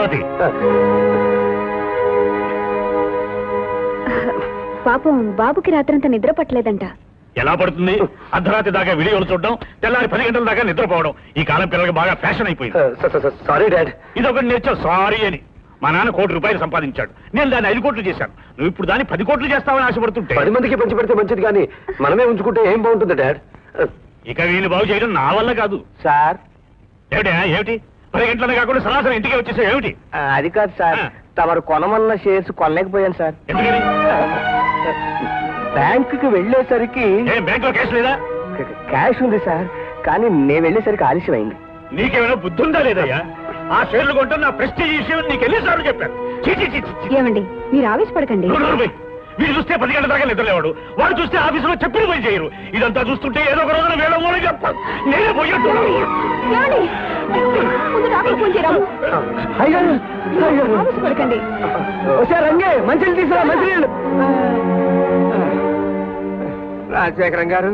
అమరావతి. పాపం బాబుకి రాత్రంతా నిద్ర పట్టలేదంట. ఎలా పడుతుంది? అర్ధరాత్రి దాకా వీడియోలు చూడడం, తెల్లారి 10 గంటల దాకా నిద్రపోవడం ఈ కాలం పిల్లలకి బాగా ఫ్యాషన్ అయిపోయింది. Sorry dad. ఇది ఒకటి నేర్చావు సారీ అని. మా నాన్న 1 కోటి రూపాయలు సంపాదించాడు, నేను దాన్ని 5 కోట్లు చేశాను. నువ్వు ఇప్పుడు దాన్ని 10 కోట్లు చేస్తావని ఆశపడుతుంటే 10 మందికి పంచి పెడితే మంచిది, కానీ మనమే ఉంచుకుంటే ఏం బాగుంటుంది డాడ్? ఇక వీళ్ళు బాగు చేయడం నా వల్ల కాదు సార్. ఏమిటి 10 గంటల కాకుండా సరాసరి ఇంటికి వచ్చేసావు ఏమిటి? అది కాదు సార్, తమరు కొనమన్న షేర్స్ కొనలేకపోయాను సార్. ఎందుకని? బ్యాంకుకి వెళ్ళేసరికి బ్యాంకులో క్యాష్ లేదా? క్యాష్ ఉంది సార్, కానీ నేను వెళ్ళేసరికి ఆలస్యం అయింది. నీకేమైనా బుద్ధి ఉందా లేదయ్యా? ఆ షేర్లు కొంటే నా ప్రెస్టీజ్ విషయం నీకు ఎన్నిసార్లు చెప్పాను. ఏమండి మీరు ఆవేశపడకండి. వీడు చూస్తే 10 గంటల దాకా నిద్రలేవాడు, వాడు చూస్తే ఆఫీసులో చెప్పులు పని చేయరు. ఇదంతా చూస్తుంటే ఏదో ఒక రోజున వేళ మూల చెప్తాను. నేనే పోయేట్టున్నాను. ఆవేశపడకండి. రంగే మంచిలు తీసుకురా, మంచినీళ్ళు. రాజశేఖరం గారు,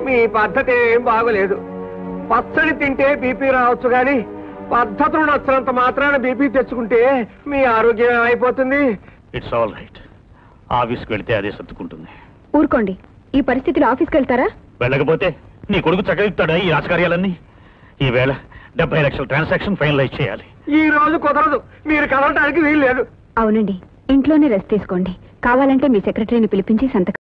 మీ పద్ధతి ఏం బాగోలేదు. పచ్చడి తింటే బీపీ రావచ్చు, కానీ పద్ధతులు నచ్చినంత మాత్రాన బీపీ తెచ్చుకుంటే మీ ఆరోగ్యం అయిపోతుంది. It's all right. ఆఫీస్కి వెళ్తే అదే సర్దుకుంటుంది. ఊరుకోండి. ఈ పరిస్థితిలో ఆఫీస్కి వెళ్తారా? వెళ్ళకపోతే నీ కొడుకు చక్కదిస్తాడా ఈ రాజకార్యాలన్నీ? ఈవేళ 70 లక్షల ట్రాన్సాక్షన్ ఫైనలైజ్ చేయాలి. ఈ రోజు కుదరదు, మీరు కదలటానికి వీలు లేదు. అవునండి, ఇంట్లోనే రెస్ట్ తీసుకోండి. కావాలంటే మీ సెక్రటరీని పిలిపించి సంతకం